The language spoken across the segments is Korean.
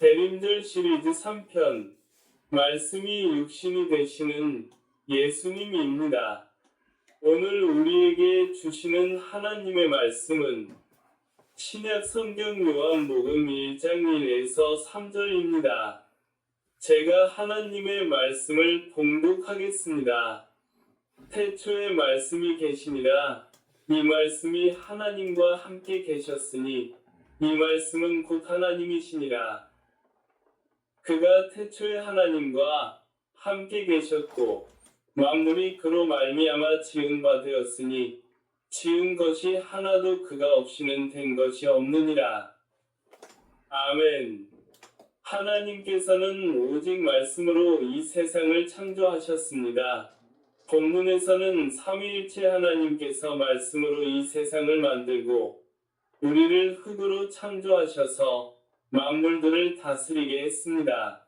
대림절 시리즈 3편 말씀이 육신이 되시는 예수님입니다. 오늘 우리에게 주시는 하나님의 말씀은 신약 성경 요한복음 1장 1에서 3절입니다. 제가 하나님의 말씀을 봉독하겠습니다. 태초에 말씀이 계시니라. 이 말씀이 하나님과 함께 계셨으니 이 말씀은 곧 하나님이시니라. 그가 태초에 하나님과 함께 계셨고 만물이 그로 말미암아 지은 바 되었으니 지은 것이 하나도 그가 없이는 된 것이 없느니라. 아멘. 하나님께서는 오직 말씀으로 이 세상을 창조하셨습니다. 본문에서는 삼위일체 하나님께서 말씀으로 이 세상을 만들고 우리를 흙으로 창조하셔서 만물들을 다스리게 했습니다.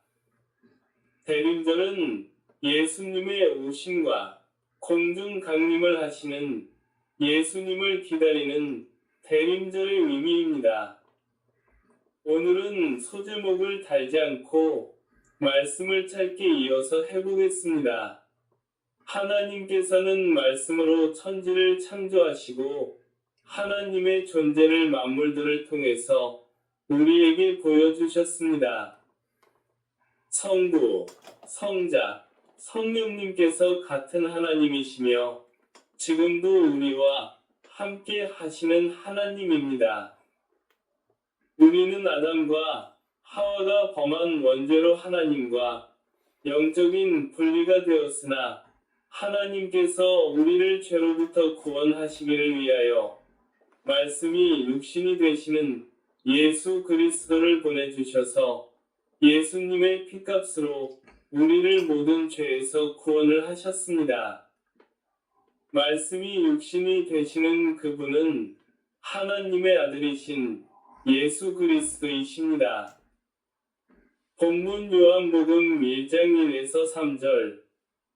대림절은 예수님의 오심과 공중 강림을 하시는 예수님을 기다리는 대림절의 의미입니다. 오늘은 소제목을 달지 않고 말씀을 짧게 이어서 해보겠습니다. 하나님께서는 말씀으로 천지를 창조하시고 하나님의 존재를 만물들을 통해서 우리에게 보여주셨습니다. 성부, 성자, 성령님께서 같은 하나님이시며 지금도 우리와 함께 하시는 하나님입니다. 우리는 아담과 하와가 범한 원죄로 하나님과 영적인 분리가 되었으나 하나님께서 우리를 죄로부터 구원하시기를 위하여 말씀이 육신이 되시는 예수 그리스도를 보내주셔서 예수님의 피값으로 우리를 모든 죄에서 구원을 하셨습니다. 말씀이 육신이 되시는 그분은 하나님의 아들이신 예수 그리스도이십니다. 본문 요한복음 1장 1에서 3절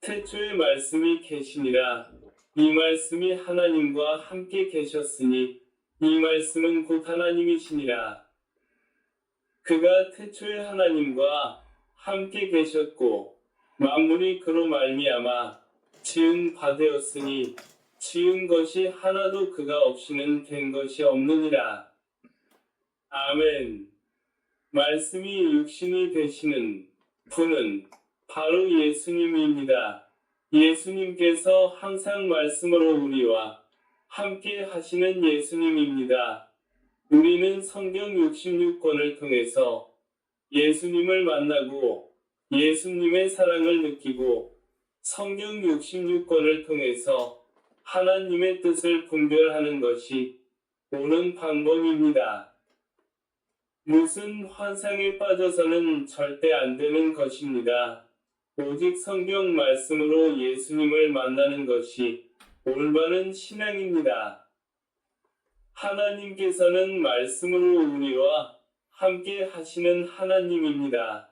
태초에 말씀이 계시니라. 이 말씀이 하나님과 함께 계셨으니 이 말씀은 곧 하나님이시니라. 그가 태초에 하나님과 함께 계셨고 만물이 그로 말미암아 지은 바 되었으니 지은 것이 하나도 그가 없이는 된 것이 없느니라. 아멘. 말씀이 육신이 되시는 분은 바로 예수님입니다. 예수님께서 항상 말씀으로 우리와 함께 하시는 예수님입니다. 우리는 성경 66권을 통해서 예수님을 만나고 예수님의 사랑을 느끼고 성경 66권을 통해서 하나님의 뜻을 분별하는 것이 옳은 방법입니다. 무슨 환상에 빠져서는 절대 안 되는 것입니다. 오직 성경 말씀으로 예수님을 만나는 것이 올바른 신앙입니다. 하나님께서는 말씀으로 우리와 함께 하시는 하나님입니다.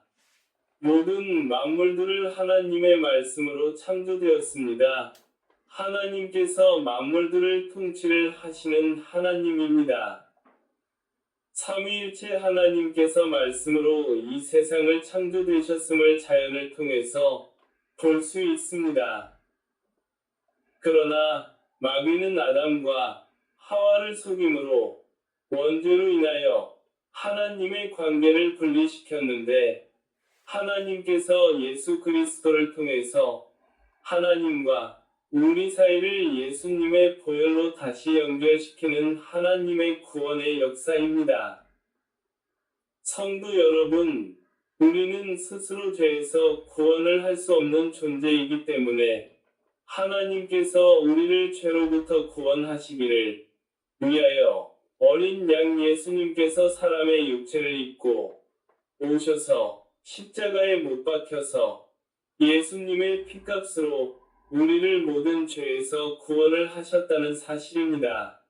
모든 만물들을 하나님의 말씀으로 창조되었습니다. 하나님께서 만물들을 통치를 하시는 하나님입니다. 삼위일체 하나님께서 말씀으로 이 세상을 창조되셨음을 자연을 통해서 볼 수 있습니다. 그러나 마귀는 아담과 하와를 속임으로 원죄로 인하여 하나님의 관계를 분리시켰는데 하나님께서 예수 그리스도를 통해서 하나님과 우리 사이를 예수님의 보혈로 다시 연결시키는 하나님의 구원의 역사입니다. 성도 여러분, 우리는 스스로 죄에서 구원을 할 수 없는 존재이기 때문에 하나님께서 우리를 죄로부터 구원하시기를 위하여 어린 양 예수님께서 사람의 육체를 입고 오셔서 십자가에 못 박혀서 예수님의 피값으로 우리를 모든 죄에서 구원을 하셨다는 사실입니다.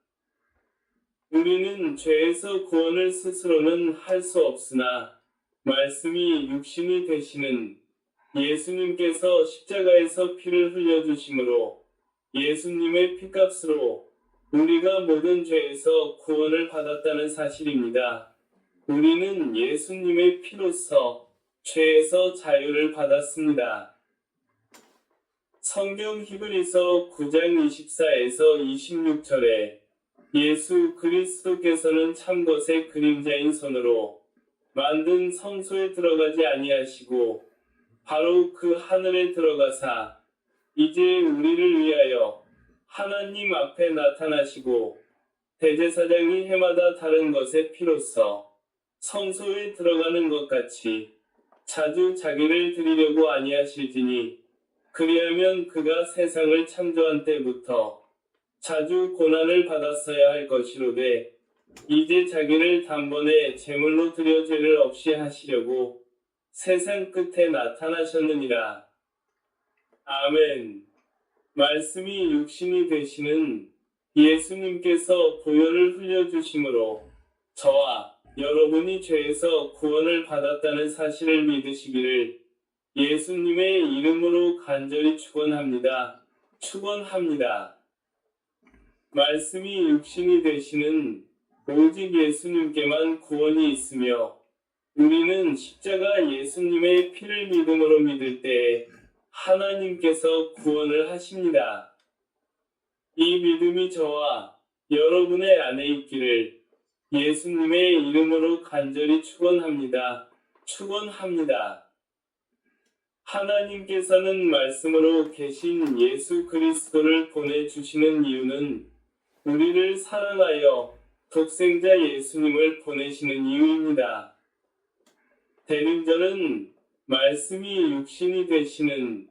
우리는 죄에서 구원을 스스로는 할 수 없으나 말씀이 육신이 되시는 예수님께서 십자가에서 피를 흘려주심으로 예수님의 피값으로 우리가 모든 죄에서 구원을 받았다는 사실입니다. 우리는 예수님의 피로써 죄에서 자유를 받았습니다. 성경 히브리서 9장 24에서 26절에 예수 그리스도께서는 참것의 그림자인 손으로 만든 성소에 들어가지 아니하시고 바로 그 하늘에 들어가사 이제 우리를 위하여 하나님 앞에 나타나시고 대제사장이 해마다 다른 것의 피로써 성소에 들어가는 것 같이 자주 자기를 드리려고 아니하실지니 그리하면 그가 세상을 창조한 때부터 자주 고난을 받았어야 할 것이로되 이제 자기를 단번에 제물로 드려 죄를 없이 하시려고 세상 끝에 나타나셨느니라. 아멘. 말씀이 육신이 되시는 예수님께서 보혈을 흘려주심으로 저와 여러분이 죄에서 구원을 받았다는 사실을 믿으시기를 예수님의 이름으로 간절히 축원합니다. 축원합니다. 말씀이 육신이 되시는 오직 예수님께만 구원이 있으며 우리는 십자가 예수님의 피를 믿음으로 믿을 때에 하나님께서 구원을 하십니다. 이 믿음이 저와 여러분의 안에 있기를 예수님의 이름으로 간절히 축원합니다. 축원합니다. 하나님께서는 말씀으로 계신 예수 그리스도를 보내주시는 이유는 우리를 사랑하여 독생자 예수님을 보내시는 이유입니다. 대림절은 말씀이 육신이 되시는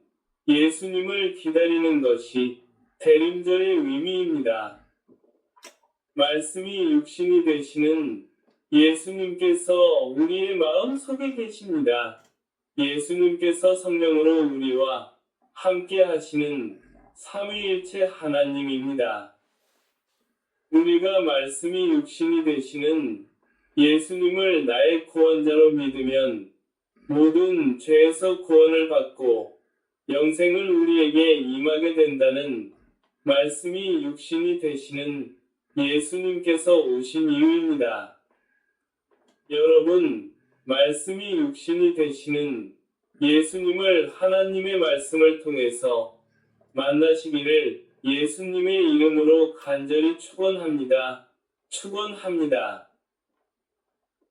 예수님을 기다리는 것이 대림절의 의미입니다. 말씀이 육신이 되시는 예수님께서 우리의 마음속에 계십니다. 예수님께서 성령으로 우리와 함께 하시는 삼위일체 하나님입니다. 우리가 말씀이 육신이 되시는 예수님을 나의 구원자로 믿으면 모든 죄에서 구원을 받고 영생을 우리에게 임하게 된다는 말씀이 육신이 되시는 예수님께서 오신 이유입니다. 여러분, 말씀이 육신이 되시는 예수님을 하나님의 말씀을 통해서 만나시기를 예수님의 이름으로 간절히 축원합니다. 축원합니다.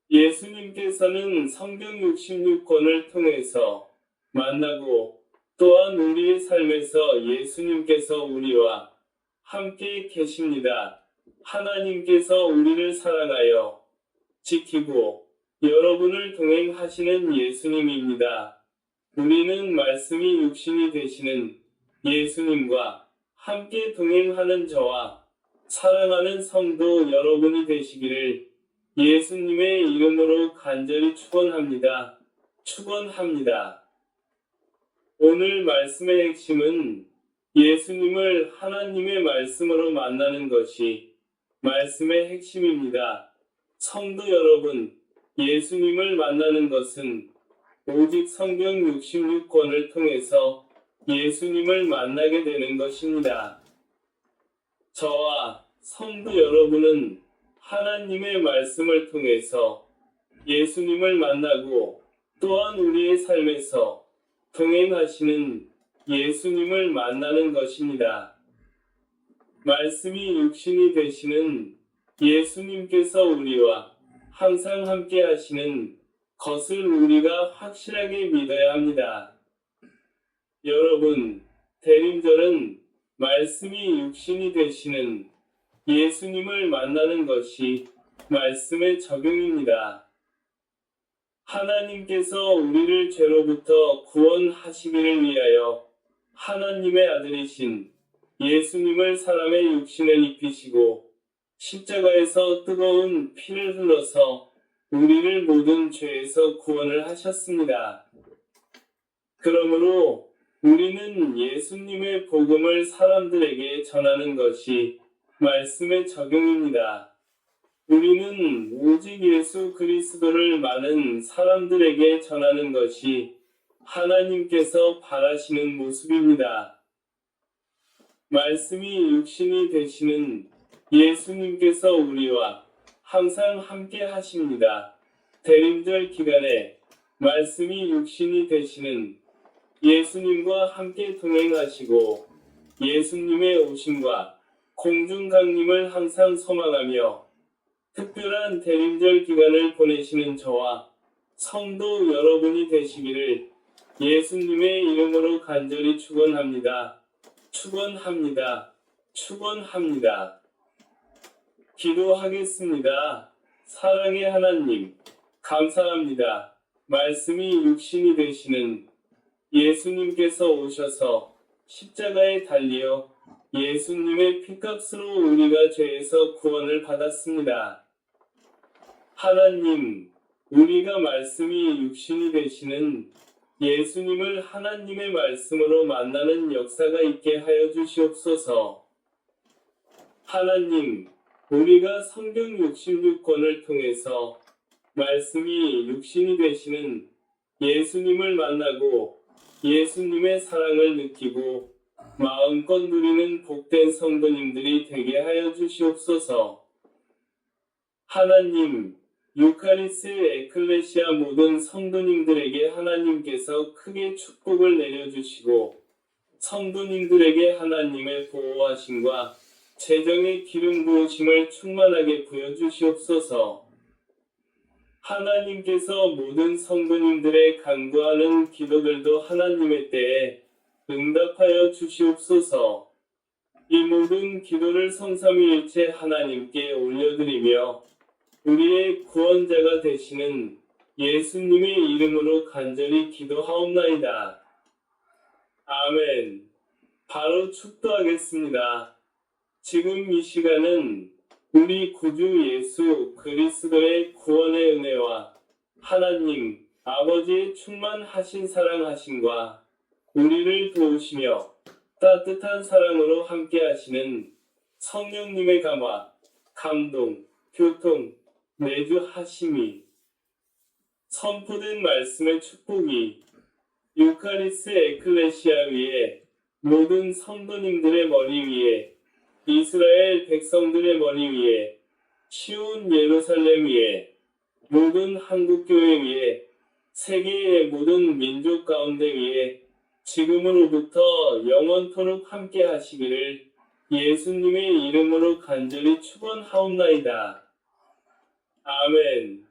예수님께서는 성경 66권을 통해서 만나고 또한 우리의 삶에서 예수님께서 우리와 함께 계십니다. 하나님께서 우리를 사랑하여 지키고 여러분을 동행하시는 예수님입니다. 우리는 말씀이 육신이 되시는 예수님과 함께 동행하는 저와 사랑하는 성도 여러분이 되시기를 예수님의 이름으로 간절히 축원합니다. 축원합니다. 오늘 말씀의 핵심은 예수님을 하나님의 말씀으로 만나는 것이 말씀의 핵심입니다. 성도 여러분, 예수님을 만나는 것은 오직 성경 66권을 통해서 예수님을 만나게 되는 것입니다. 저와 성도 여러분은 하나님의 말씀을 통해서 예수님을 만나고 또한 우리의 삶에서 동행하시는 예수님을 만나는 것입니다. 말씀이 육신이 되시는 예수님께서 우리와 항상 함께 하시는 것을 우리가 확실하게 믿어야 합니다. 여러분, 대림절은 말씀이 육신이 되시는 예수님을 만나는 것이 말씀의 적용입니다. 하나님께서 우리를 죄로부터 구원하시기를 위하여 하나님의 아들이신 예수님을 사람의 육신을 입히시고 십자가에서 뜨거운 피를 흘러서 우리를 모든 죄에서 구원을 하셨습니다. 그러므로 우리는 예수님의 복음을 사람들에게 전하는 것이 말씀의 적용입니다. 우리는 오직 예수 그리스도를 많은 사람들에게 전하는 것이 하나님께서 바라시는 모습입니다. 말씀이 육신이 되시는 예수님께서 우리와 항상 함께 하십니다. 대림절 기간에 말씀이 육신이 되시는 예수님과 함께 동행하시고 예수님의 오심과 공중 강림을 항상 소망하며 특별한 대림절 기간을 보내시는 저와 성도 여러분이 되시기를 예수님의 이름으로 간절히 축원합니다. 축원합니다. 축원합니다. 기도하겠습니다. 사랑의 하나님, 감사합니다. 말씀이 육신이 되시는 예수님께서 오셔서 십자가에 달리어 예수님의 피값으로 우리가 죄에서 구원을 받았습니다. 하나님, 우리가 말씀이 육신이 되시는 예수님을 하나님의 말씀으로 만나는 역사가 있게 하여 주시옵소서. 하나님, 우리가 성경 66권을 통해서 말씀이 육신이 되시는 예수님을 만나고 예수님의 사랑을 느끼고 마음껏 누리는 복된 성도님들이 되게 하여 주시옵소서. 하나님, 유카리스 에클레시아 모든 성도님들에게 하나님께서 크게 축복을 내려주시고 성도님들에게 하나님의 보호하심과 재정의 기름 부으심을 충만하게 부여주시옵소서. 하나님께서 모든 성도님들의 간구하는 기도들도 하나님의 때에 응답하여 주시옵소서. 이 모든 기도를 성삼위일체 하나님께 올려드리며 우리의 구원자가 되시는 예수님의 이름으로 간절히 기도하옵나이다. 아멘. 바로 축도하겠습니다. 지금 이 시간은 우리 구주 예수 그리스도의 구원의 은혜와 하나님 아버지의 충만하신 사랑하심과 우리를 도우시며 따뜻한 사랑으로 함께하시는 성령님의 감화, 감동, 교통, 내주하심이 선포된 말씀의 축복이 유카리스 에클레시아 위에 모든 성도님들의 머리 위에 이스라엘 백성들의 머리 위에 시온 예루살렘 위에 모든 한국교회 위에 세계의 모든 민족 가운데 위에 지금으로부터 영원토록 함께 하시기를 예수님의 이름으로 간절히 축원하옵나이다. 아멘.